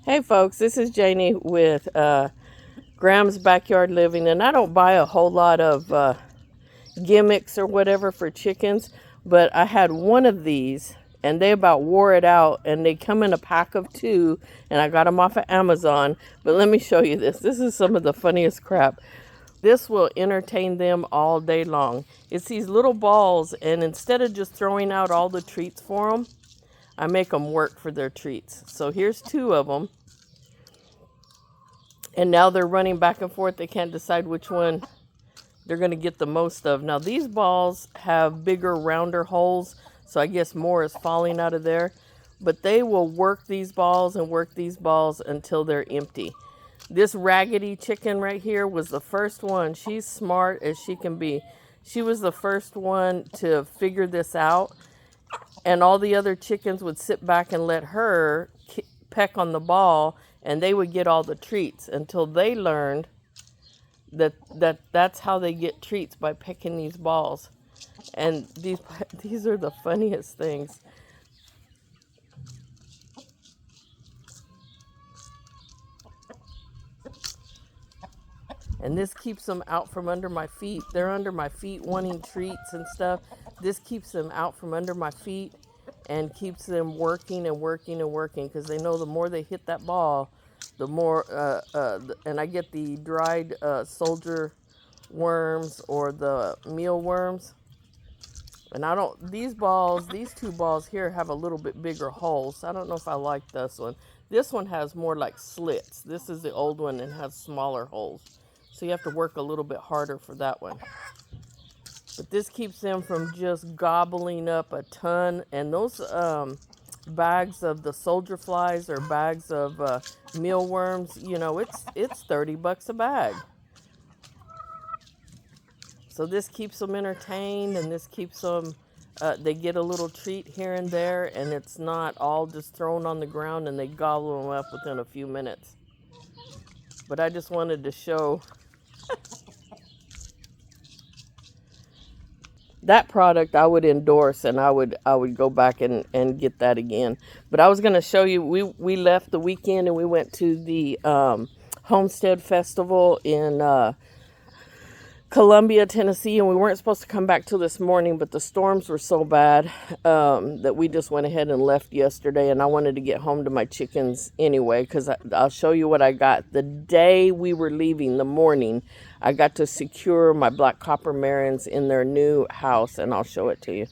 Hey folks, this is Janie with Graham's Backyard Living, and I don't buy a whole lot of gimmicks or whatever for chickens, but I had one of these and they about wore it out, and they come in a pack of 2, and I got them off of Amazon. But let me show you this. This is some of the funniest crap. This will entertain them all day long. It's these little balls, and instead of just throwing out all the treats for them, I make them work for their treats. So here's 2 of them. And now they're running back and forth. They can't decide which one they're going to get the most of. Now, these balls have bigger, rounder holes, so I guess more is falling out of there. But they will work these balls and work these balls until they're empty. This raggedy chicken right here was the first one. She's smart as she can be. She was the first one to figure this out. And all the other chickens would sit back and let her peck on the ball, and they would get all the treats until they learned that's how they get treats, by picking these balls. And these are the funniest things. And this keeps them out from under my feet. They're under my feet wanting treats and stuff. This keeps them out from under my feet and keeps them working and working and working, because they know the more they hit that ball, the more, and I get the dried soldier worms or the mealworms. And I don't, these 2 balls here have a little bit bigger holes. I don't know if I like this one. This one has more like slits. This is the old one and has smaller holes. So you have to work a little bit harder for that one. But this keeps them from just gobbling up a ton. And those bags of the soldier flies or bags of mealworms, you know, it's $30 a bag. So this keeps them entertained, and this keeps them, they get a little treat here and there, and it's not all just thrown on the ground and they gobble them up within a few minutes. But I just wanted to show that product I would endorse, and I would go back and get that again. But I was going to show you, we left the weekend and we went to the Homestead Festival in Columbia, Tennessee, and we weren't supposed to come back till this morning, but the storms were so bad that we just went ahead and left yesterday, and I wanted to get home to my chickens anyway, because I'll show you what I got. The day we were leaving, the morning, I got to secure my black copper marins in their new house, and I'll show it to you.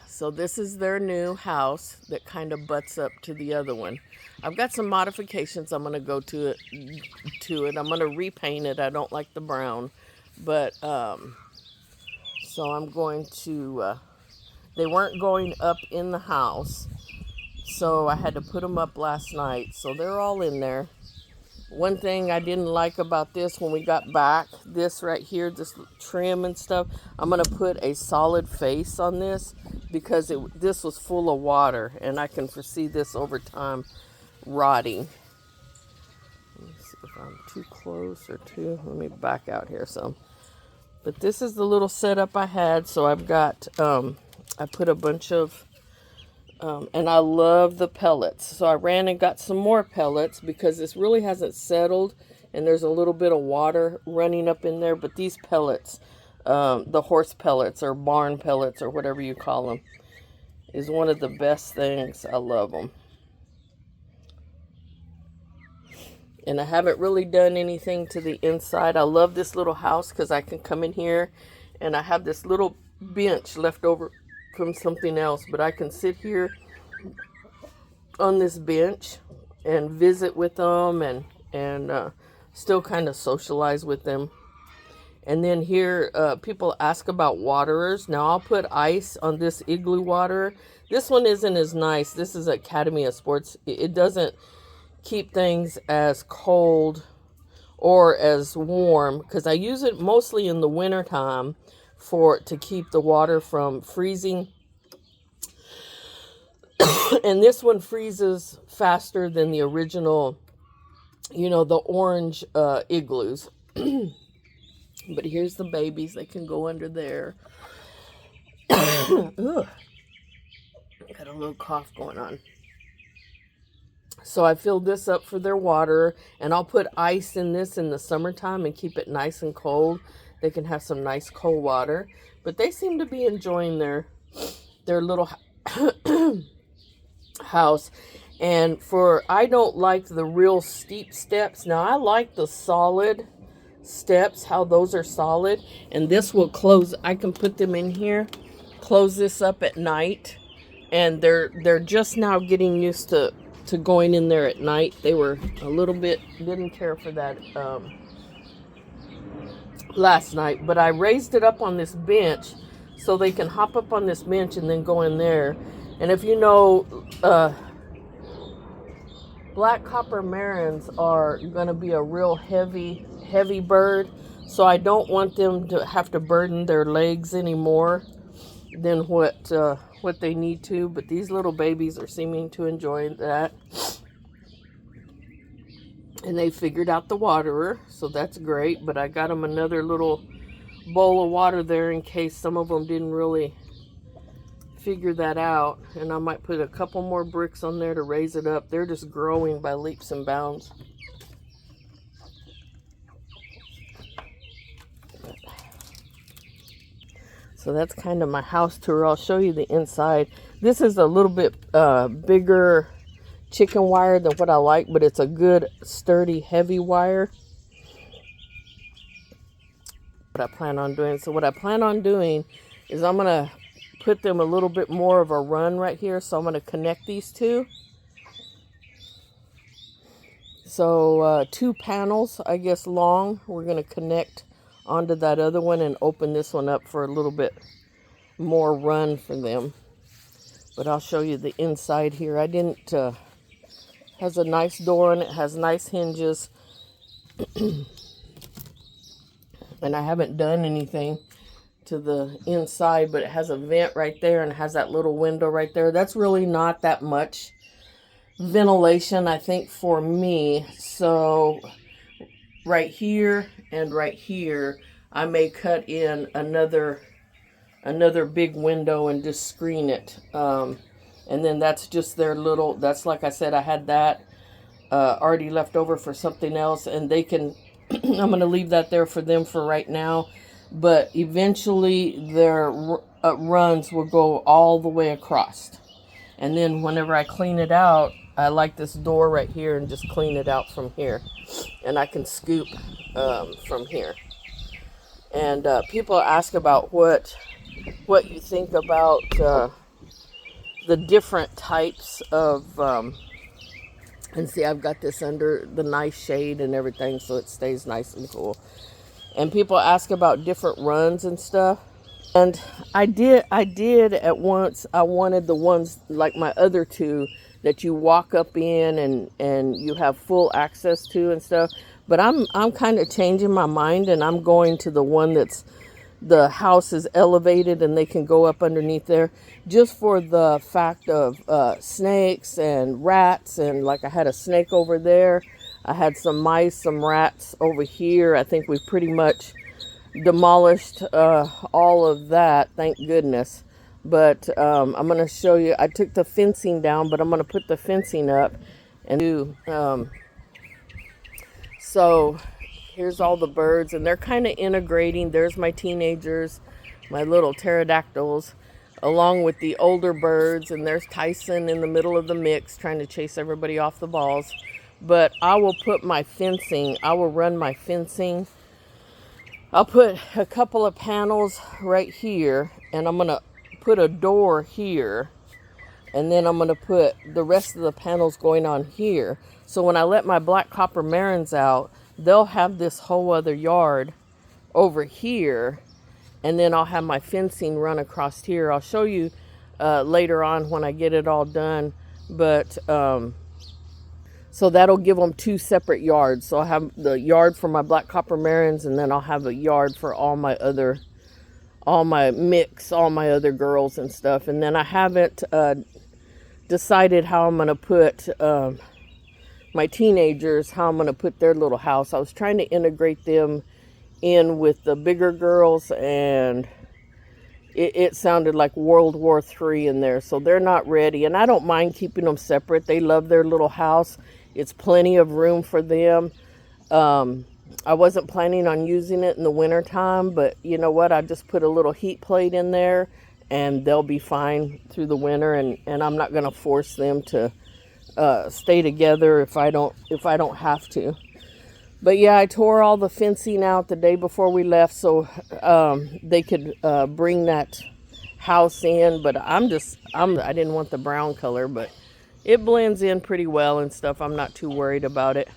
So this is their new house that kind of butts up to the other one. I've got some modifications I'm going to go to it. I'm going to repaint it. I don't like the brown. But, so I'm going to, they weren't going up in the house, so I had to put them up last night. So they're all in there. One thing I didn't like about this when we got back, this right here, this trim and stuff, I'm going to put a solid face on this, because this was full of water, and I can foresee this over time rotting. Let me see if I'm too close or too, let me back out here some. But this is the little setup I had. So I've got, I put a bunch of, and I love the pellets. So I ran and got some more pellets, because this really hasn't settled, and there's a little bit of water running up in there. But these pellets, the horse pellets or barn pellets or whatever you call them, is one of the best things. I love them. And I haven't really done anything to the inside. I love this little house because I can come in here, and I have this little bench left over from something else, but I can sit here on this bench and visit with them and still kind of socialize with them. And then here, people ask about waterers. Now I'll put ice on this igloo waterer. This one isn't as nice. This is Academy of Sports. It doesn't keep things as cold or as warm, because I use it mostly in the winter time to keep the water from freezing. And this one freezes faster than the original, you know, the orange igloos. But here's the babies. They can go under there. Ugh. Got a little cough going on. So I fill this up for their water, and I'll put ice in this in the summertime and keep it nice and cold. They can have some nice cold water. But they seem to be enjoying their little house. And I don't like the real steep steps. Now I like the solid steps, how those are solid. And this will close, I can put them in here, close this up at night. And they're just now getting used to going in there at night. They were a little bit, didn't care for that last night. But I raised it up on this bench so they can hop up on this bench and then go in there. And if you know, black copper marins are going to be a real heavy bird. So I don't want them to have to burden their legs anymore than what they need to. But these little babies are seeming to enjoy that. And they figured out the waterer, so that's great. But I got them another little bowl of water there in case some of them didn't really figure that out. And I might put a couple more bricks on there to raise it up. They're just growing by leaps and bounds. So that's kind of my house tour. I'll show you the inside. This is a little bit bigger chicken wire than what I like, but it's a good, sturdy, heavy wire. What I plan on doing. So what I plan on doing is I'm going to put them a little bit more of a run right here. So I'm going to connect these two. So 2 panels, I guess, long. We're going to connect onto that other one and open this one up for a little bit more run for them. But I'll show you the inside here. I didn't, has a nice door and it has nice hinges. And I haven't done anything to the inside, but it has a vent right there and it has that little window right there. That's really not that much ventilation, I think, for me. So right here and right here, I may cut in another big window and just screen it. And then that's just their little, that's, like I said, I had that already left over for something else, and they can, I'm going to leave that there for them for right now. But eventually their runs will go all the way across. And then whenever I clean it out, I like this door right here and just clean it out from here. And I can scoop from here. And people ask about what you think about the different types of, and see, I've got this under the nice shade and everything, so it stays nice and cool. And people ask about different runs and stuff. And I did at once. I wanted the ones like my other two that you walk up in and you have full access to and stuff. But I'm kind of changing my mind, and I'm going to the one that's, the house is elevated and they can go up underneath there, just for the fact of snakes and rats. And like, I had a snake over there. I had some mice, some rats over here. I think we pretty much demolished all of that, thank goodness. But I'm going to show you, I took the fencing down, but I'm going to put the fencing up and do, so here's all the birds, and they're kind of integrating. There's my teenagers, my little pterodactyls, along with the older birds, and there's Tyson in the middle of the mix trying to chase everybody off the balls. But I will put my fencing, I will run my fencing. I'll put a couple of panels right here, and I'm going to put a door here, and then I'm going to put the rest of the panels going on here. So when I let my black copper marins out, they'll have this whole other yard over here, and then I'll have my fencing run across here. I'll show you later on when I get it all done. But so that'll give them 2 separate yards. So I'll have the yard for my black copper marins, and then I'll have a yard for all my other girls and stuff. And then I haven't decided how I'm going to put my teenagers, how I'm going to put their little house. I was trying to integrate them in with the bigger girls and it sounded like World War III in there. So they're not ready. And I don't mind keeping them separate. They love their little house. It's plenty of room for them. I wasn't planning on using it in the winter time, but you know what? I just put a little heat plate in there and they'll be fine through the winter. And I'm not going to force them to stay together if I don't have to. But yeah, I tore all the fencing out the day before we left so they could bring that house in. But I didn't want the brown color, but it blends in pretty well and stuff. I'm not too worried about it.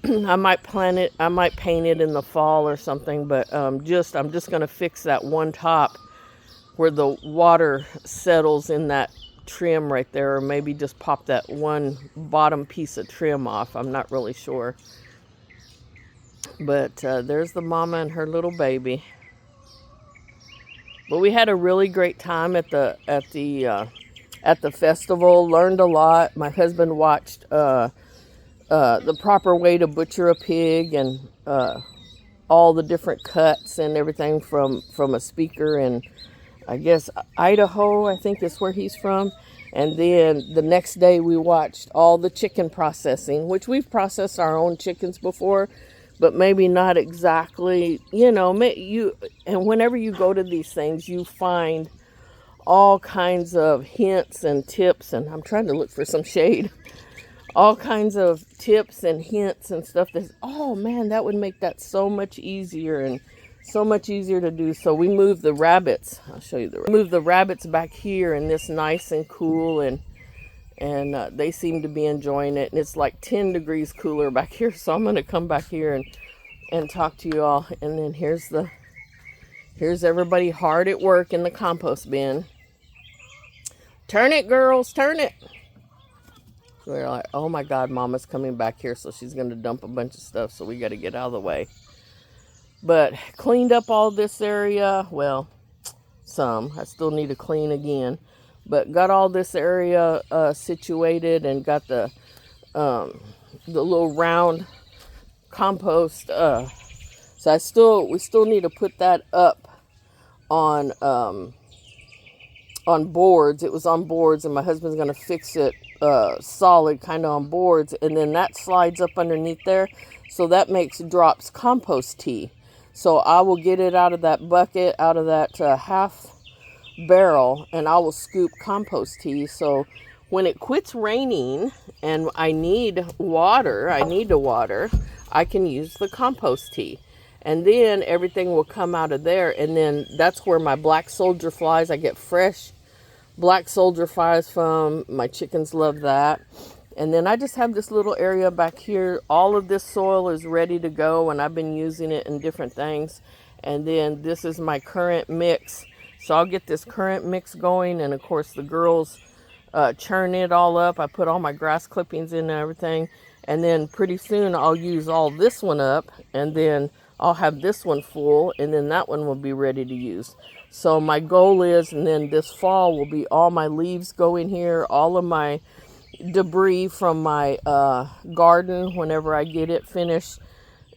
I might paint it in the fall or something, but I'm just gonna fix that one top where the water settles in that trim right there, or maybe just pop that one bottom piece of trim off. I'm not really sure. But there's the mama and her little baby. But we had a really great time at the festival. Learned a lot. My husband watched the proper way to butcher a pig and all the different cuts and everything from a speaker in, I guess, Idaho, I think is where he's from. And then the next day we watched all the chicken processing, which we've processed our own chickens before, but maybe not exactly, and whenever you go to these things, you find all kinds of hints and tips, and I'm trying to look for some shade, all kinds of tips and hints and stuff that's, oh man, that would make that so much easier and so much easier to do. So we moved the rabbits. I'll show you moved the rabbits back here in this nice and cool, and they seem to be enjoying it. And it's like 10 degrees cooler back here, so I'm going to come back here and talk to you all. And then here's everybody hard at work in the compost bin. Turn it, girls, turn it. We're like, oh my God, Mama's coming back here, so she's going to dump a bunch of stuff, so we got to get out of the way. But cleaned up all this area. Well, some. I still need to clean again. But got all this area situated and got the little round compost. So we still need to put that up on boards. It was on boards, and my husband's gonna fix it solid, kind of on boards, and then that slides up underneath there. So that makes Drops compost tea. So I will get it out of that bucket, out of that half barrel, and I will scoop compost tea. So when it quits raining and I need to water, I can use the compost tea. And then everything will come out of there. And then that's where my black soldier flies, I get fresh black soldier flies from. My chickens love that. And then I just have this little area back here. All of this soil is ready to go, and I've been using it in different things. And then this is my current mix. So I'll get this current mix going, and of course the girls churn it all up. I put all my grass clippings in and everything. And then pretty soon I'll use all this one up, and then I'll have this one full, and then that one will be ready to use. So my goal is, and then this fall will be all my leaves go in here, all of my debris from my garden. Whenever I get it finished,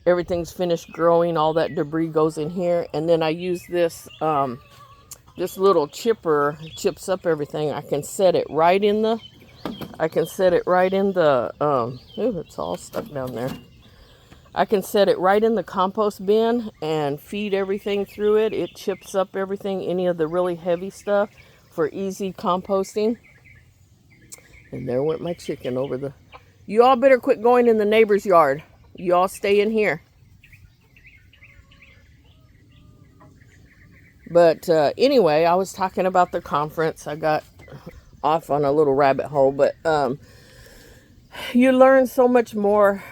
everything's finished growing, all that debris goes in here. And then I use this this little chipper, chips up everything. I can set it right in the ooh, it's all stuck down there. I can set it right in the compost bin and feed everything through it. It chips up everything, any of the really heavy stuff, for easy composting. And there went my chicken over the... You all better quit going in the neighbor's yard. You all stay in here. But anyway, I was talking about the conference. I got off on a little rabbit hole. But you learn so much more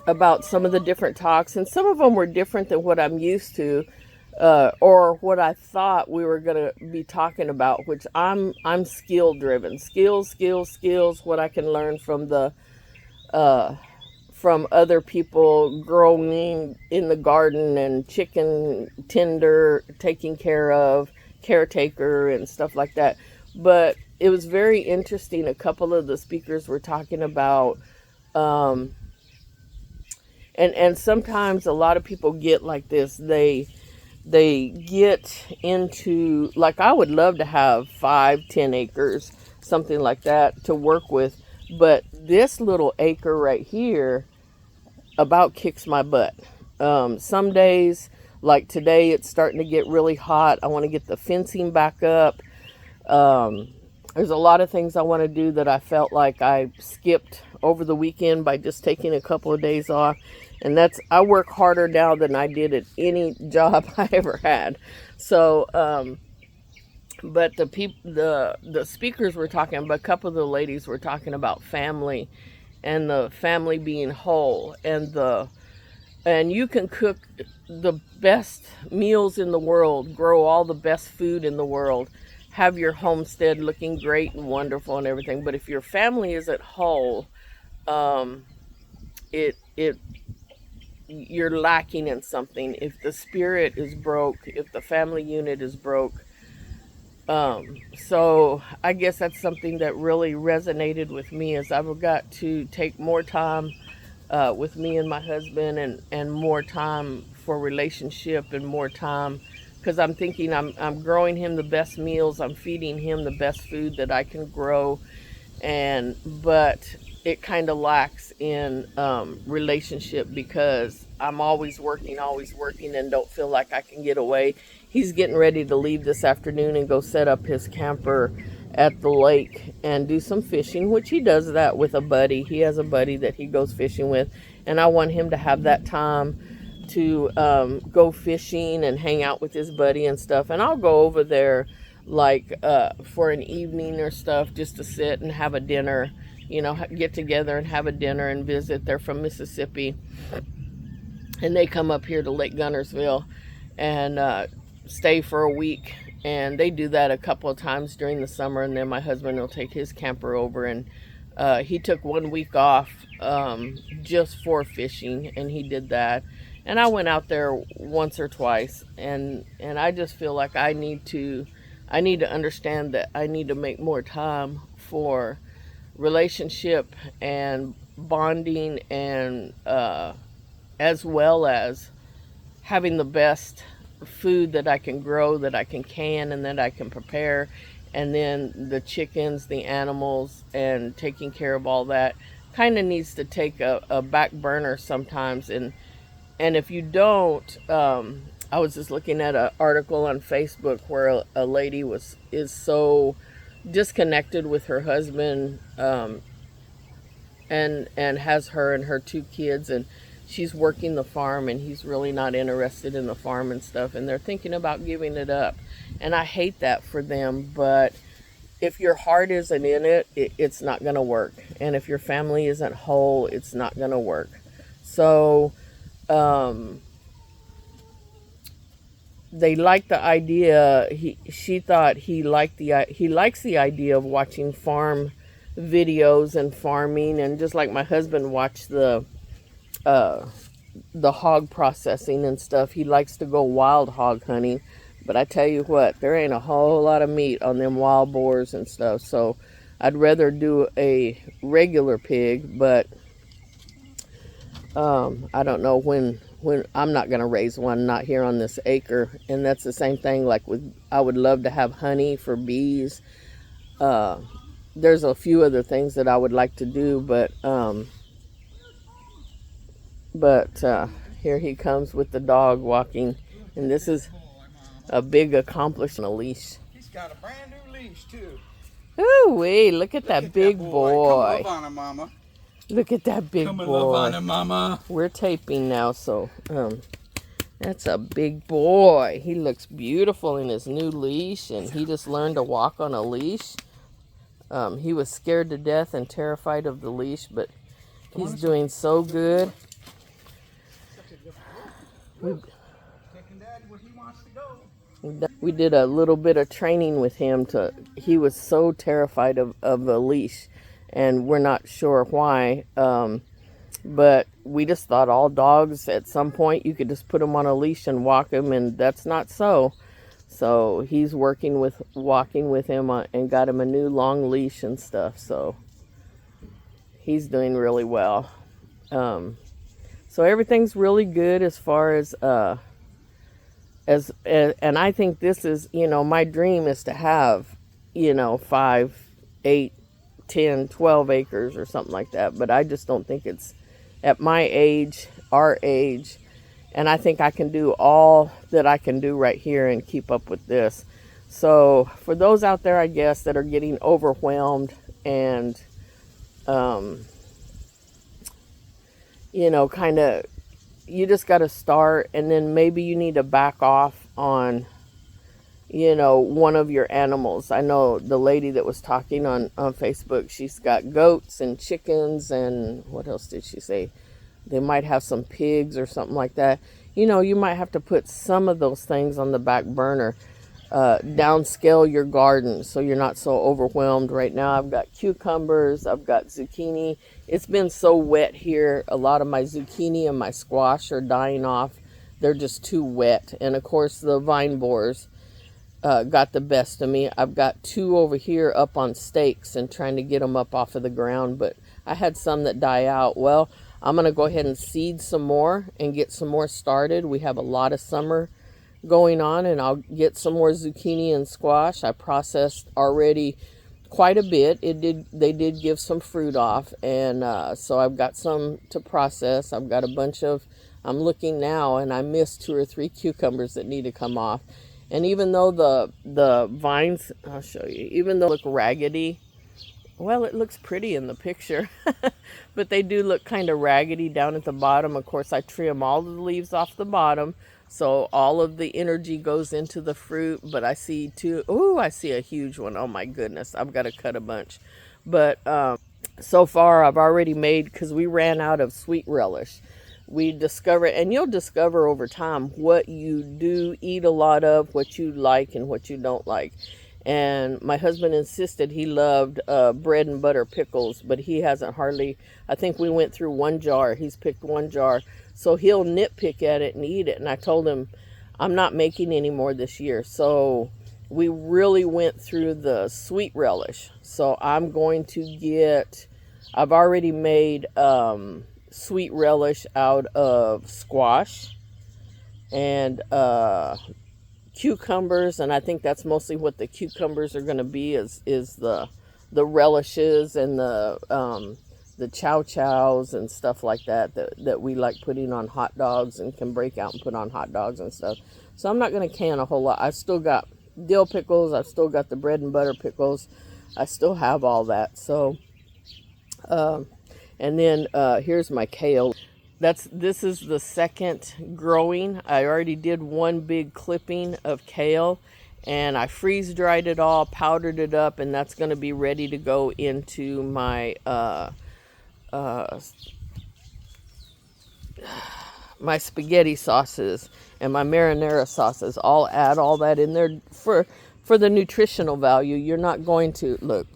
about some of the different talks. And some of them were different than what I'm used to. Or what I thought we were going to be talking about, which I'm skill driven. Skills, what I can learn from from other people growing in the garden and chicken tender, taking care of, caretaker and stuff like that. But it was very interesting. A couple of the speakers were talking about, and sometimes a lot of people get like this. they get into, like, I would love to have 5-10 acres, something like that, to work with, but this little acre right here about kicks my butt. Some days, like today, it's starting to get really hot. I want to get the fencing back up. There's a lot of things I want to do that I felt like I skipped over the weekend by just taking a couple of days off. And I work harder now than I did at any job I ever had. So, but the speakers were talking about, a couple of the ladies were talking about family and the family being whole, and you can cook the best meals in the world, grow all the best food in the world, have your homestead looking great and wonderful and everything. But if your family isn't whole, it you're lacking in something. If the spirit is broke, if the family unit is broke. So I guess that's something that really resonated with me, is I've got to take more time with me and my husband, and more time for relationship, and more time, because I'm thinking I'm growing him the best meals, I'm feeding him the best food that I can grow, but it kind of lacks in relationship, because I'm always working, and don't feel like I can get away. He's getting ready to leave this afternoon and go set up his camper at the lake and do some fishing, which he does that with a buddy. He has a buddy that he goes fishing with, and I want him to have that time to go fishing and hang out with his buddy and stuff. And I'll go over there like for an evening or stuff, just to sit and have a dinner, get together and have a dinner and visit. They're from Mississippi, and they come up here to Lake Gunnersville and stay for a week. And they do that a couple of times during the summer, and then my husband will take his camper over, and he took 1 week off just for fishing, and he did that. And I went out there once or twice, and I just feel like I need to understand that I need to make more time for relationship and bonding, and as well as having the best food that I can grow, that I can and that I can prepare, and then the chickens, the animals, and taking care of all that kind of needs to take a back burner sometimes. And if you don't, I was just looking at an article on Facebook where a lady is so disconnected with her husband, and has her and her 2 kids, and she's working the farm, and he's really not interested in the farm and stuff, and they're thinking about giving it up. And I hate that for them, but if your heart isn't in it, it's not going to work. And if your family isn't whole, it's not going to work. So they liked the idea. She thought he likes the idea of watching farm videos and farming, and just like my husband watched the hog processing and stuff. He likes to go wild hog hunting, but I tell you what, there ain't a whole lot of meat on them wild boars and stuff. So I'd rather do a regular pig, but I don't know when I'm not going to raise one, not here on this acre. And that's the same thing, like I would love to have honey for bees. There's a few other things that I would like to do, but here he comes with the dog walking, and this is a big accomplishment. A leash. He's got a brand new leash too. Ooh-wee, look at that big boy. Come love on him, mama. Look at that big Come boy. love on him, mama. We're taping now, so that's a big boy. He looks beautiful in his new leash, and he just learned to walk on a leash. He was scared to death and terrified of the leash, but he's doing so good. We did a little bit of training with him. He was so terrified of a leash, and we're not sure why. But we just thought all dogs, at some point, you could just put them on a leash and walk them, and that's not so. So he's walking with him and got him a new long leash and stuff. So he's doing really well. So everything's really good as far as And I think this is, my dream is to have, 5, 8, 10, 12 acres or something like that. But I just don't think it's at my age, our age. And I think I can do all that I can do right here and keep up with this. So for those out there, I guess, that are getting overwhelmed and, kind of, you just got to start, and then maybe you need to back off on, one of your animals. I know the lady that was talking on Facebook, she's got goats and chickens, and what else did she say? They might have some pigs or something like that. You might have to put some of those things on the back burner. Downscale your garden so you're not so overwhelmed. Right now I've got cucumbers, I've got zucchini. It's been so wet here. A lot of my zucchini and my squash are dying off. They're just too wet. And of course the vine borers got the best of me. I've got 2 over here up on stakes and trying to get them up off of the ground, but I had some that die out. Well, I'm going to go ahead and seed some more and get some more started. We have a lot of summer going on, and I'll get some more zucchini and squash. I processed already quite a bit. They did give some fruit off, and so I've got some to process. I've got a bunch of, I'm looking now, and I missed 2 or 3 cucumbers that need to come off. And even though the vines, I'll show you, even though they look raggedy, well, it looks pretty in the picture, but they do look kind of raggedy down at the bottom. Of course, I trim all the leaves off the bottom, so all of the energy goes into the fruit. But I see I see a huge one. Oh my goodness, I've got to cut a bunch. But so far I've already made, because we ran out of sweet relish. We discover, and you'll discover over time what you do eat a lot of, what you like and what you don't like. And my husband insisted he loved bread and butter pickles, but he hasn't hardly, I think we went through 1 jar. He's picked 1 jar. So he'll nitpick at it and eat it. And I told him, I'm not making any more this year. So we really went through the sweet relish. So I'm going to get, I've already made sweet relish out of squash and cucumbers, and I think that's mostly what the cucumbers are going to be, is the relishes and the chow chows and stuff like that we like putting on hot dogs and can break out and put on hot dogs and stuff. So I'm not going to can a whole lot. I've still got dill pickles, I've still got the bread and butter pickles, I still have all that. So and then here's my kale. This is the second growing. I already did 1 big clipping of kale, and I freeze dried it all, powdered it up, and that's going to be ready to go into my my spaghetti sauces and my marinara sauces. I'll add all that in there for the nutritional value. You're not going to look.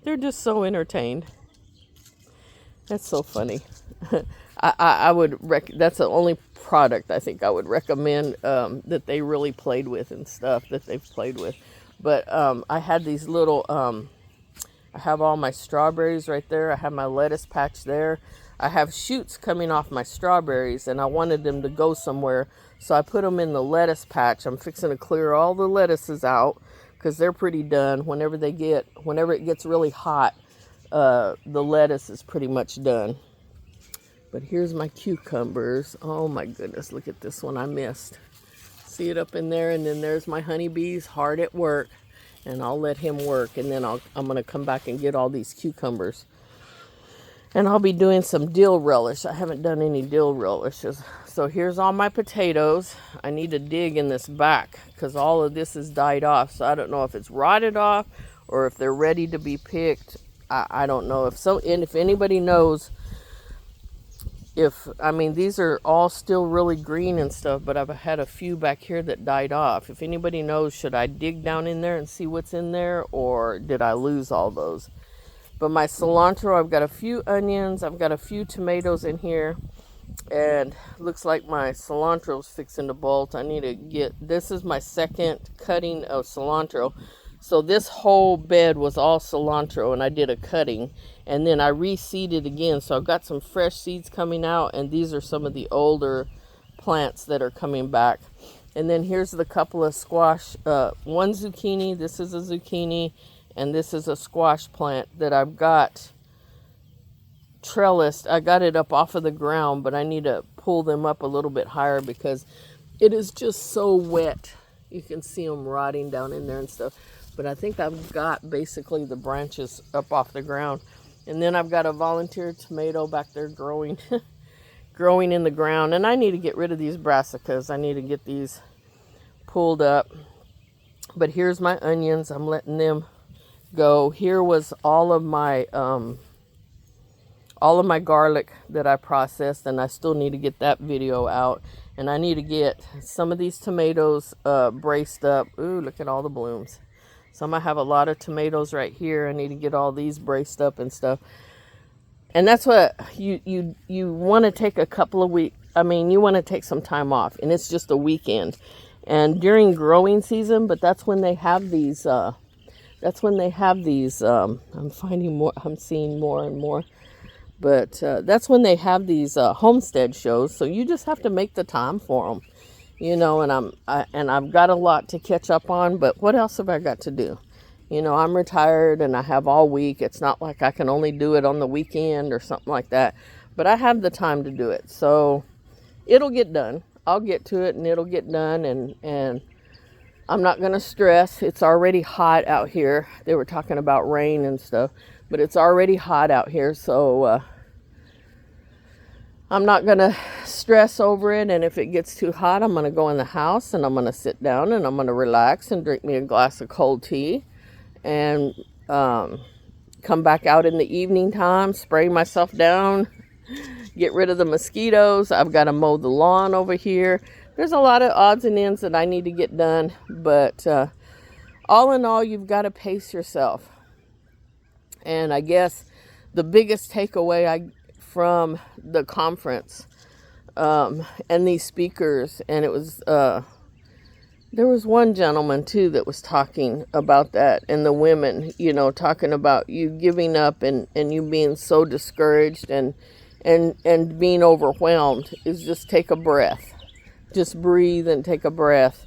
They're just so entertained. That's so funny. I would that's the only product I think I would recommend that they really played with and stuff that they've played with. But I had these little, I have all my strawberries right there. I have my lettuce patch there. I have shoots coming off my strawberries, and I wanted them to go somewhere. So I put them in the lettuce patch. I'm fixing to clear all the lettuces out because they're pretty done. Whenever it gets really hot, the lettuce is pretty much done. But here's my cucumbers. Oh my goodness, look at this one I missed. See it up in there, and then there's my honeybees hard at work, and I'll let him work, and then I'm going to come back and get all these cucumbers. And I'll be doing some dill relish. I haven't done any dill relishes. So here's all my potatoes. I need to dig in this back because all of this has died off. So I don't know if it's rotted off or if they're ready to be picked. I don't know. And if anybody knows, these are all still really green and stuff, but I've had a few back here that died off. If anybody knows, should I dig down in there and see what's in there, or did I lose all those? But my cilantro, I've got a few onions, I've got a few tomatoes in here, and looks like my cilantro's fixing to bolt. I need to this is my second cutting of cilantro. So this whole bed was all cilantro, and I did a cutting, and then I reseeded again. So I've got some fresh seeds coming out, and these are some of the older plants that are coming back. And then here's the couple of squash, one zucchini, this is a zucchini, and this is a squash plant that I've got trellised. I got it up off of the ground, but I need to pull them up a little bit higher because it is just so wet. You can see them rotting down in there and stuff. But I think I've got basically the branches up off the ground. And then I've got a volunteer tomato back there growing growing in the ground. And I need to get rid of these brassicas. I need to get these pulled up. But here's my onions. I'm letting them go. Here was all of my garlic that I processed, and I still need to get that video out. And I need to get some of these tomatoes braced up. Ooh, look at all the blooms. So I'm gonna have a lot of tomatoes right here. I need to get all these braced up and stuff. And that's what you want to take a couple of weeks. I mean, you want to take some time off, and it's just a weekend. And during growing season, but that's when they have these. I'm finding more. I'm seeing more and more. But that's when they have these homestead shows. So you just have to make the time for them, you know. And I've got a lot to catch up on. But what else have I got to do? You know, I'm retired and I have all week. It's not like I can only do it on the weekend or something like that. But I have the time to do it. So it'll get done. I'll get to it and it'll get done. And I'm not going to stress. It's already hot out here. They were talking about rain and stuff. But it's already hot out here. So I'm not going to stress over it. And if it gets too hot, I'm going to go in the house and I'm going to sit down and I'm going to relax and drink me a glass of cold tea. And come back out in the evening time, spray myself down, get rid of the mosquitoes. I've got to mow the lawn over here. There's a lot of odds and ends that I need to get done. But all in all, you've got to pace yourself. And I guess the biggest takeaway from the conference and these speakers, and it was... there was one gentleman, too, that was talking about that, and the women, you know, talking about you giving up and you being so discouraged and being overwhelmed is just take a breath. Just breathe and take a breath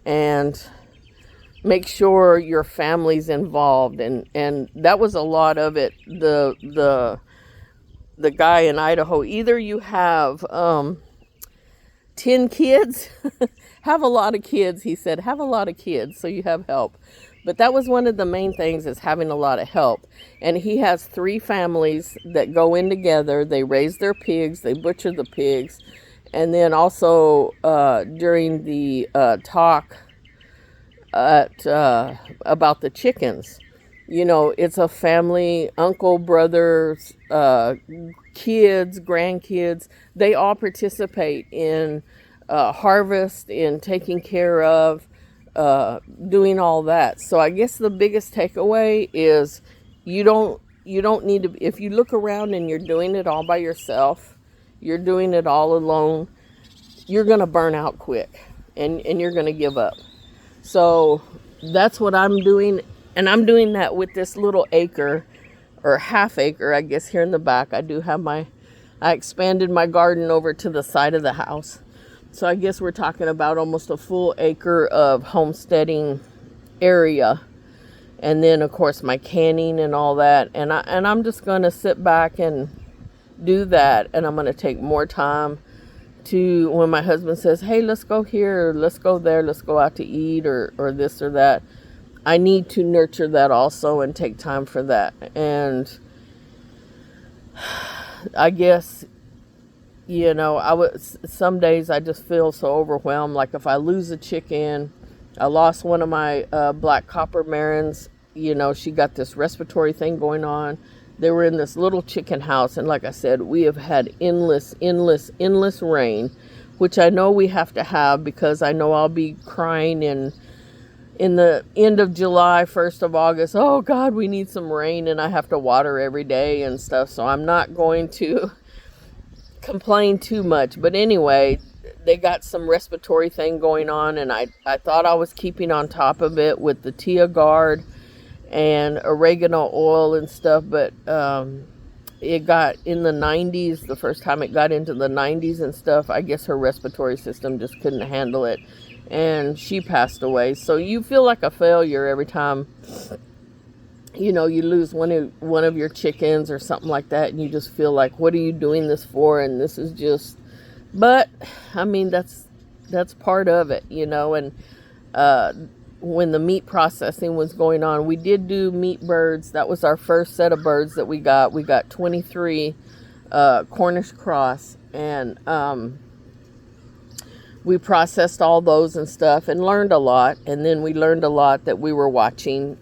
and make sure your family's involved. And that was a lot of it. The guy in Idaho, either you have 10 kids, have a lot of kids, he said, have a lot of kids so you have help. But that was one of the main things, is having a lot of help. And he has 3 families that go in together. They raise their pigs, they butcher the pigs. And then also during the talk about the chickens, you know, it's a family, uncle, brothers, kids, grandkids. They all participate in harvest, in taking care of, doing all that. So I guess the biggest takeaway is you don't need to, if you look around and you're doing it all by yourself, you're doing it all alone, you're going to burn out quick and you're going to give up. So that's what I'm doing. And I'm doing that with this little acre or half acre, I guess, here in the back. I expanded my garden over to the side of the house. So I guess we're talking about almost a full acre of homesteading area. And then, of course, my canning and all that. And I'm just going to sit back and do that. And I'm going to take more time to, when my husband says, hey, let's go here, or let's go there, let's go out to eat, or this or that. I need to nurture that also and take time for that. And I guess, you know, some days I just feel so overwhelmed. Like if I lose a chicken, I lost one of my black copper marins. You know, she got this respiratory thing going on. They were in this little chicken house. And like I said, we have had endless rain, which I know we have to have, because I know I'll be crying in the end of July, 1st of August, oh God, we need some rain, and I have to water every day and stuff. So I'm not going to complain too much. But anyway, they got some respiratory thing going on, and I thought I was keeping on top of it with the Tia Guard and oregano oil and stuff. But it got in the 90s, the first time it got into the 90s and stuff. I guess her respiratory system just couldn't handle it. and she passed away. So you feel like a failure every time, you know, you lose one of your chickens or something like that, and you just feel like, what are you doing this for? And this is just, but I mean, that's part of it, you know. And when the meat processing was going on, we did do meat birds. That was our first set of birds that we got. We got 23 Cornish cross, and we processed all those and stuff and learned a lot. And then we learned a lot that we were watching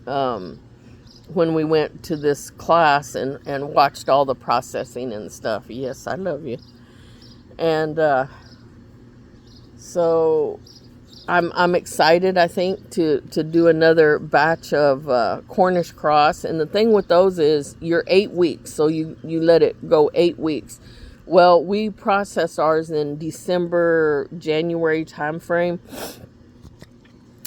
when we went to this class and watched all the processing and stuff. Yes, I love you. And so I'm excited, I think, to do another batch of Cornish cross. And the thing with those is you're 8 weeks, so you let it go 8 weeks. Well, we process ours in December, January time frame.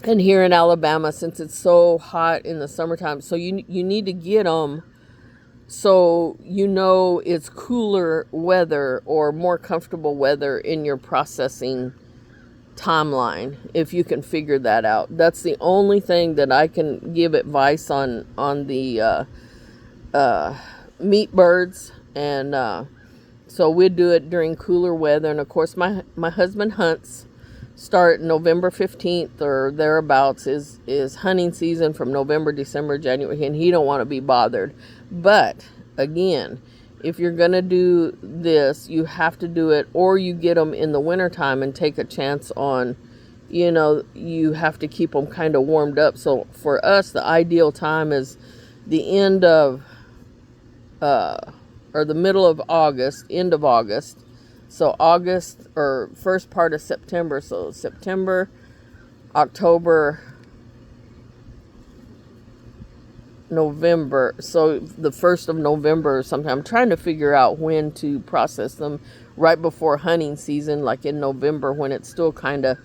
And here in Alabama, since it's so hot in the summertime, so you need to get them so you know it's cooler weather or more comfortable weather in your processing timeline, if you can figure that out. That's the only thing that I can give advice on the meat birds. And so we do it during cooler weather. And of course my husband hunts. Start November 15th or thereabouts is hunting season from November, December, January, and he don't want to be bothered. But again, if you're going to do this, you have to do it, or you get them in the wintertime and take a chance on, you know, you have to keep them kind of warmed up. So for us, the ideal time is the end of, or the middle of August, end of August. So August or first part of September. So September, October, November. So the 1st of November or something. I'm trying to figure out when to process them right before hunting season, like in November when it's still kind of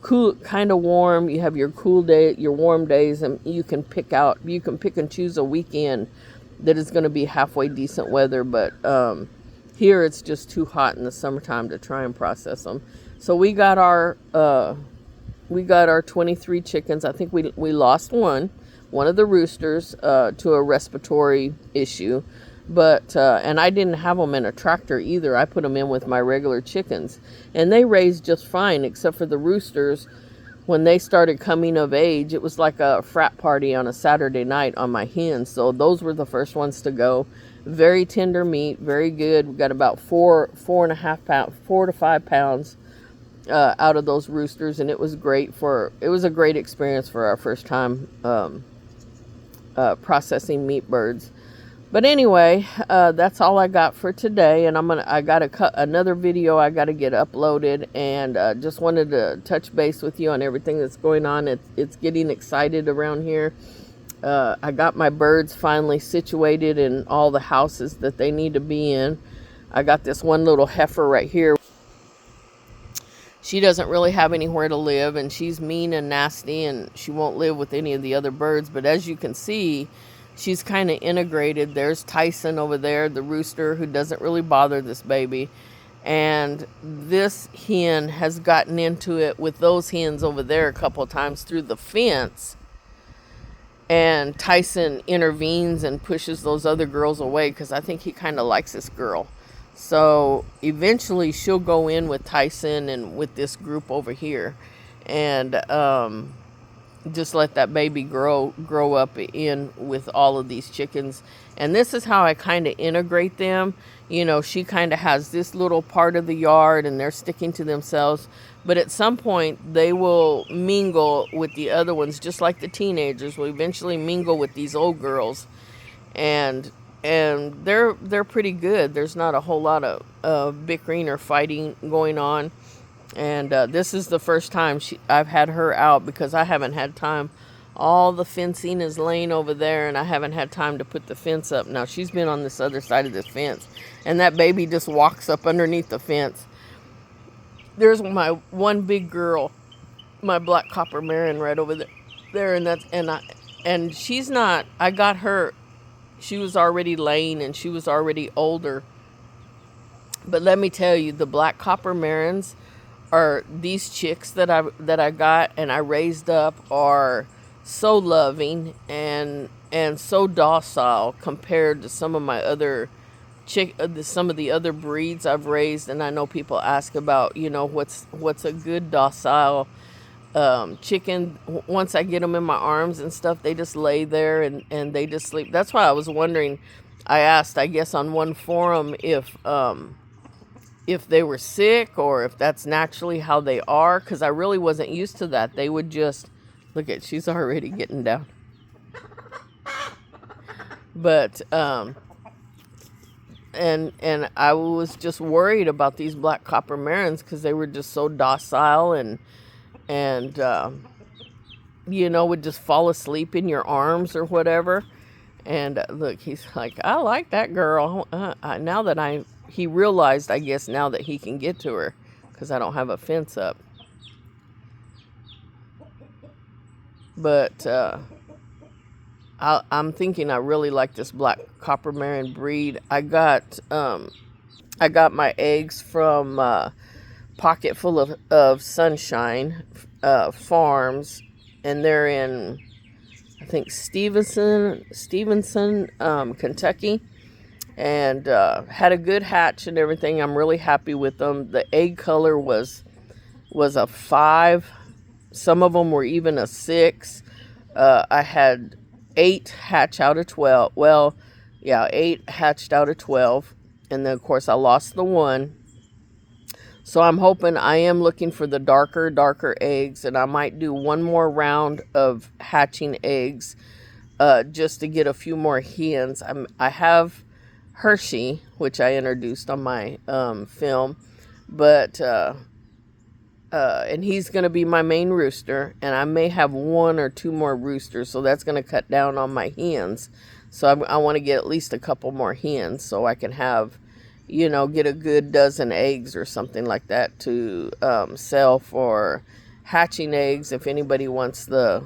cool, kind of warm. You have your cool day, your warm days, and you can pick and choose a weekend that is going to be halfway decent weather. But here it's just too hot in the summertime to try and process them. So we got our 23 chickens. I think we lost one of the roosters to a respiratory issue, but and I didn't have them in a tractor either. I put them in with my regular chickens, and they raised just fine, except for the roosters. When they started coming of age, it was like a frat party on a Saturday night on my hens. So those were the first ones to go. Very tender meat, very good. We got about 4 to 5 pounds out of those roosters, and it was a great experience for our first time processing meat birds. But anyway, that's all I got for today, and I got another video I got to get uploaded, and just wanted to touch base with you on everything that's going on. It's getting excited around here. I got my birds finally situated in all the houses that they need to be in. I got this one little heifer right here. She doesn't really have anywhere to live, and she's mean and nasty, and she won't live with any of the other birds. But as you can see, she's kind of integrated. There's Tyson over there, the rooster, who doesn't really bother this baby. And this hen has gotten into it with those hens over there a couple of times through the fence. And Tyson intervenes and pushes those other girls away because I think he kind of likes this girl. So eventually she'll go in with Tyson and with this group over here, and just let that baby grow up in with all of these chickens. And this is how I kind of integrate them. You know, she kind of has this little part of the yard and they're sticking to themselves. But at some point, they will mingle with the other ones, just like the teenagers will eventually mingle with these old girls. And they're pretty good. There's not a whole lot of bickering or fighting going on. And this is the first time I've had her out because I haven't had time. All the fencing is laying over there, and I haven't had time to put the fence up. Now, she's been on this other side of this fence, and that baby just walks up underneath the fence. There's my one big girl, my black copper Marion, right over there, and she's not. I got her. She was already laying, and she was already older. But let me tell you, the black copper Marions are these chicks that I got and I raised up are so loving and so docile compared to some of my other some of the other breeds I've raised. And I know people ask about, what's a good docile chicken. Once I get them in my arms and stuff, they just lay there and they just sleep. That's why I was wondering. I asked, I guess, on one forum if they were sick or if that's naturally how they are, because I really wasn't used to that. They would just look at. She's already getting down. But and I was just worried about these black copper marins because they were just so docile and would just fall asleep in your arms or whatever. And look, he's like, I like that girl. Now that he realized, I guess, now that he can get to her because I don't have a fence up. But I'm thinking I really like this black copper marin breed. I got my eggs from Pocket Full of Sunshine Farms, and they're in, I think, Stevenson, Kentucky, and had a good hatch and everything. I'm really happy with them. The egg color was a 5. Some of them were even a 6. I had 8 hatch out of 12. Well, yeah, 8 hatched out of 12, and then of course I lost the one. So I am looking for the darker eggs, and I might do one more round of hatching eggs just to get a few more hens. I have Hershey, which I introduced on my film, but and he's going to be my main rooster, and I may have 1 or 2 more roosters, so that's going to cut down on my hens. So I want to get at least a couple more hens so I can have, get a good dozen eggs or something like that to sell for hatching eggs if anybody wants the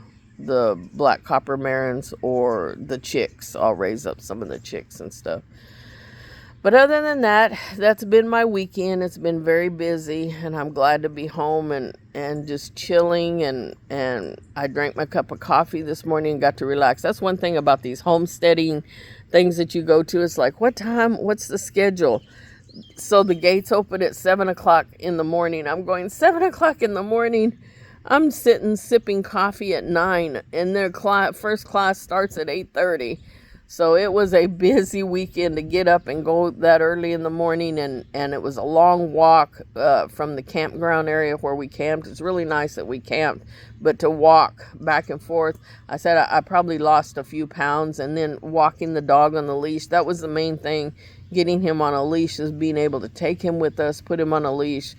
black copper marins or the chicks. I'll raise up some of the chicks and stuff. But other than that, that's been my weekend. It's been very busy, and I'm glad to be home and just chilling. And I drank my cup of coffee this morning and got to relax. That's one thing about these homesteading things that you go to. It's like, what time? What's the schedule? So the gates open at 7 o'clock in the morning. I'm going 7 o'clock in the morning. I'm sitting sipping coffee at 9, and their first class starts at 8:30. So it was a busy weekend to get up and go that early in the morning, and it was a long walk from the campground area where we camped. It's really nice that we camped, but to walk back and forth, I said I probably lost a few pounds, and then walking the dog on the leash, that was the main thing. Getting him on a leash is being able to take him with us, put him on a leash,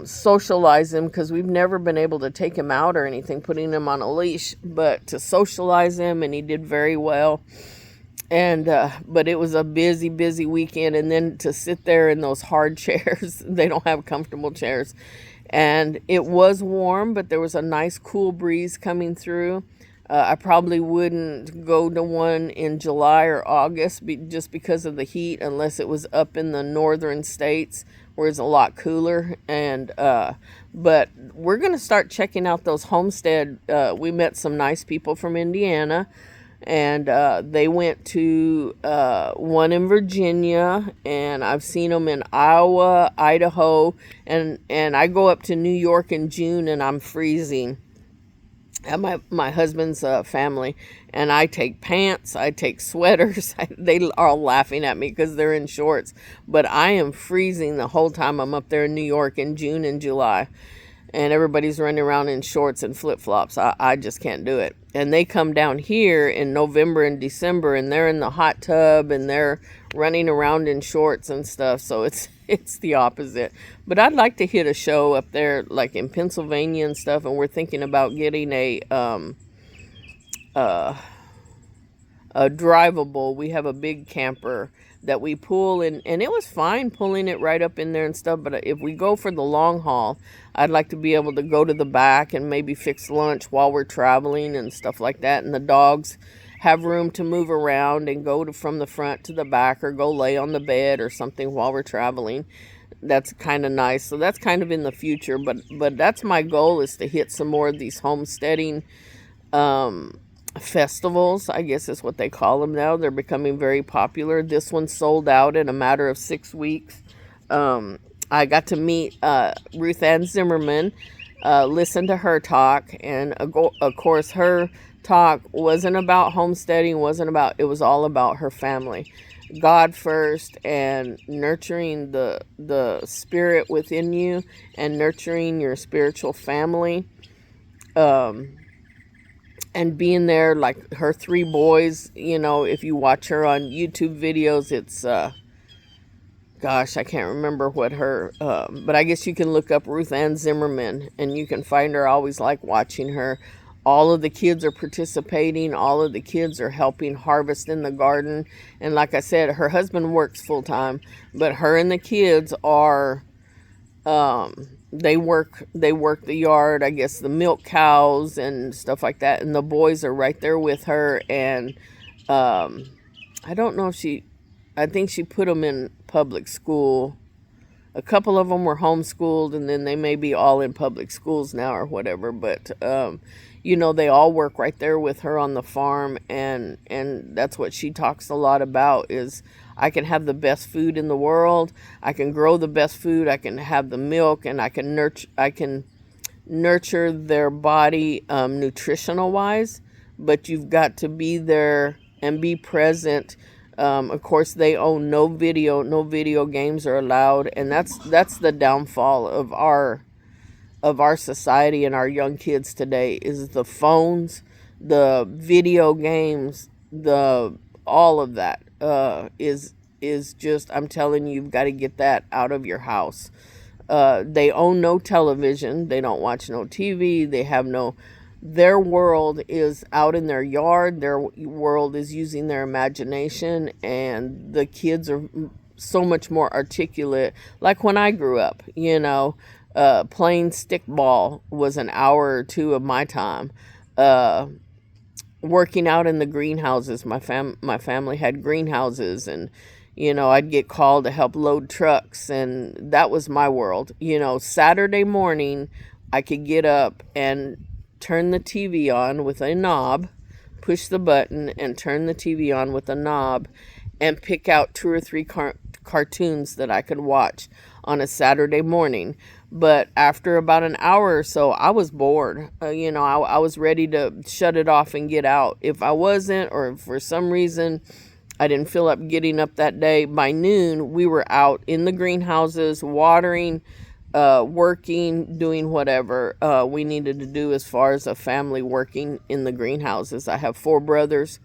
socialize him, because we've never been able to take him out or anything, putting him on a leash, but to socialize him, and he did very well. And but it was a busy weekend, and then to sit there in those hard chairs, they don't have comfortable chairs, and it was warm, but there was a nice cool breeze coming through. I probably wouldn't go to one in July or August just because of the heat, unless it was up in the northern states where it's a lot cooler. And but we're going to start checking out those homestead. We met some nice people from Indiana, and they went to one in Virginia, and I've seen them in Iowa, Idaho, and I go up to New York in June, and I'm freezing. At my husband's family, and I take pants, I take sweaters. They are all laughing at me because they're in shorts, but I am freezing the whole time I'm up there in New York in June and July, and everybody's running around in shorts and flip-flops. I just can't do it. And they come down here in November and December, and they're in the hot tub, and they're running around in shorts and stuff, so it's the opposite. But I'd like to hit a show up there, like in Pennsylvania and stuff, and we're thinking about getting a drivable. We have a big camper that we pull in, and it was fine pulling it right up in there and stuff, but if we go for the long haul, I'd like to be able to go to the back and maybe fix lunch while we're traveling and stuff like that, and the dogs have room to move around and go from the front to the back, or go lay on the bed or something while we're traveling. that's kind of nice. So that's kind of in the future, but that's my goal, is to hit some more of these homesteading festivals, I guess is what they call them now. They're becoming very popular. This one sold out in a matter of 6 weeks. I got to meet Ruth Ann Zimmerman, listen to her talk, and of course her talk wasn't about homesteading, it was all about her family. God first, and nurturing the spirit within you, and nurturing your spiritual family, and being there, like her 3 boys. If you watch her on YouTube videos, it's gosh, I can't remember what her, but I guess you can look up Ruth Ann Zimmerman and you can find her. I always like watching her. All of the kids are participating. All of the kids are helping harvest in the garden. And like I said, her husband works full time, but her and the kids are, they work the yard, I guess, the milk cows and stuff like that. And the boys are right there with her. And I don't know if I think she put them in public school. A couple of them were homeschooled, and then they may be all in public schools now or whatever. But they all work right there with her on the farm, and that's what she talks a lot about. Is I can have the best food in the world. I can grow the best food. I can have the milk, and I can nurture their body nutritional wise. But you've got to be there and be present. Of course, they own no video games are allowed, and that's the downfall of our society and our young kids today, is the phones, the video games, all of that is just, I'm telling you, you've got to get that out of your house. They own no television, they don't watch no TV, they have their world is out in their yard. Their world is using their imagination, and the kids are so much more articulate. Like when I grew up, playing stickball was an hour or 2 of my time. Working out in the greenhouses. My family had greenhouses, and I'd get called to help load trucks, and that was my world. Saturday morning, I could get up and turn the TV on with a knob, push the button and turn the TV on with a knob, and pick out 2 or 3 cartoons that I could watch on a Saturday morning. But after about an hour or so, I was bored. I was ready to shut it off and get out. If I wasn't, or if for some reason I didn't feel up getting up that day, by noon we were out in the greenhouses, watering, working, doing whatever we needed to do as far as a family working in the greenhouses. I have 4 brothers,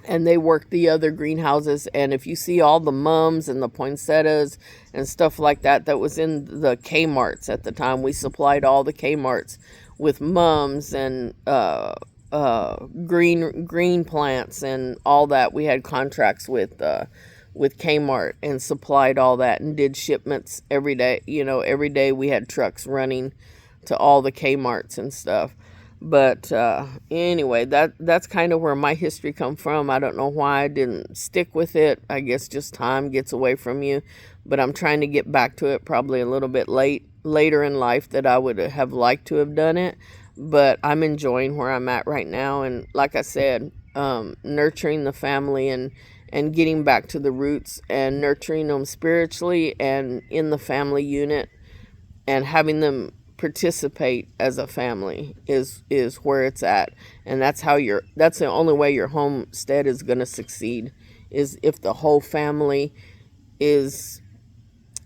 and they work the other greenhouses. And if you see all the mums and the poinsettias and stuff like that, that was in the Kmarts at the time. We supplied all the Kmarts with mums and green plants and all that. We had contracts with Kmart and supplied all that and did shipments every day. Every day we had trucks running to all the Kmarts and stuff. But anyway, that's kind of where my history come from. I don't know why I didn't stick with it. I guess just time gets away from you. But I'm trying to get back to it, probably a little bit later in life that I would have liked to have done it. But I'm enjoying where I'm at right now. And like I said, nurturing the family and getting back to the roots and nurturing them spiritually and in the family unit, and having them participate as a family is where it's at. And that's the only way your homestead is going to succeed, is if the whole family is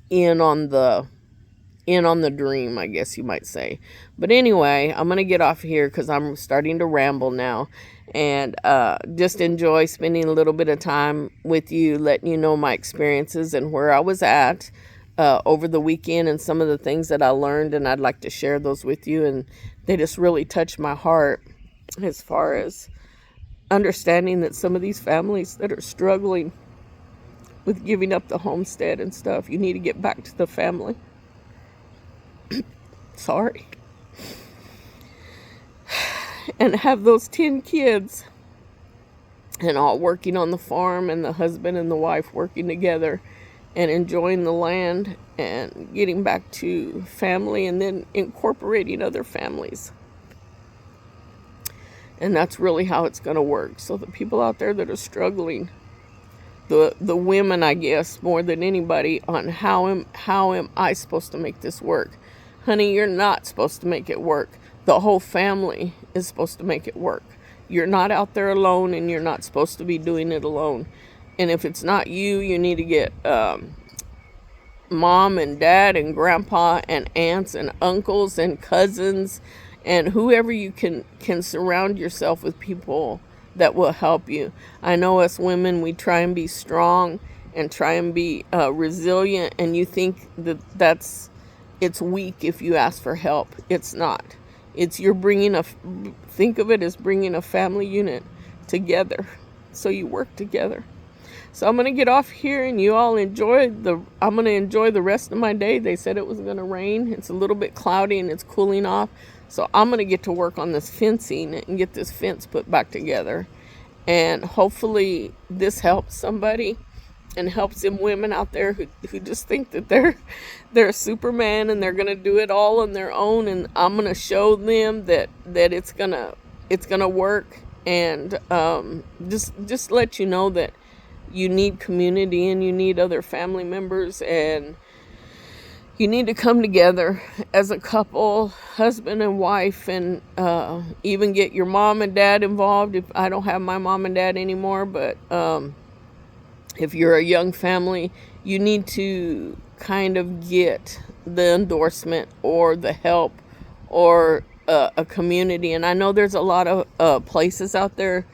in on the dream, I guess you might say. But anyway, I'm going to get off here because I'm starting to ramble now, and just enjoy spending a little bit of time with you, letting you know my experiences and where I was at over the weekend, and some of the things that I learned, and I'd like to share those with you. And they just really touched my heart, as far as understanding that some of these families that are struggling with giving up the homestead and stuff, you need to get back to the family. Sorry. And have those 10 kids and all working on the farm, and the husband and the wife working together, and enjoying the land and getting back to family and then incorporating other families. And that's really how it's going to work. So the people out there that are struggling, the women, I guess, more than anybody, on how am I supposed to make this work? Honey, you're not supposed to make it work. The whole family is supposed to make it work. You're not out there alone, and you're not supposed to be doing it alone. And if it's not you, you need to get mom and dad and grandpa and aunts and uncles and cousins and whoever you can surround yourself with, people that will help you. I know us women, we try and be strong and try and be resilient, and you think that it's weak if you ask for help. It's not. It's think of it as bringing a family unit together, so you work together. So I'm going to get off here, and you all I'm going to enjoy the rest of my day. They said it was going to rain. It's a little bit cloudy and it's cooling off. So I'm going to get to work on this fencing and get this fence put back together. And hopefully this helps somebody and helps them women out there who just think that they're Superman and they're going to do it all on their own. And I'm going to show them that it's going to work. And just let you know that you need community and you need other family members, and you need to come together as a couple, husband and wife, and even get your mom and dad involved. If I don't have my mom and dad anymore, but if you're a young family, you need to kind of get the endorsement or the help or a community. And I know there's a lot of places out there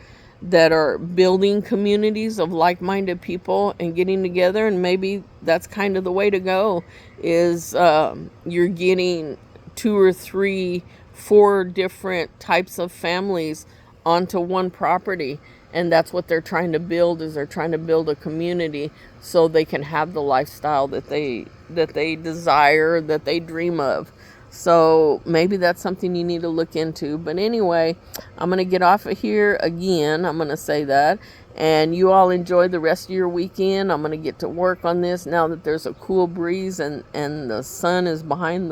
that are building communities of like-minded people and getting together, and maybe that's kind of the way to go, is you're getting 2 or 3, 4 different types of families onto one property, and that's what they're trying to build. Is they're trying to build a community so they can have the lifestyle that they desire, that they dream of. So maybe that's something you need to look into. But anyway, I'm going to get off of here again. I'm going to say that. And you all enjoy the rest of your weekend. I'm going to get to work on this now that there's a cool breeze and the sun is behind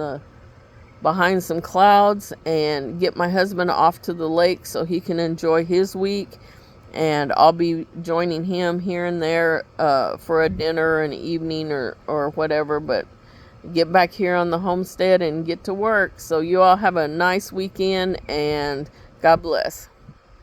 some clouds, and get my husband off to the lake so he can enjoy his week. And I'll be joining him here and there for a dinner, an evening, or whatever. But get back here on the homestead and get to work. So you all have a nice weekend, and God bless.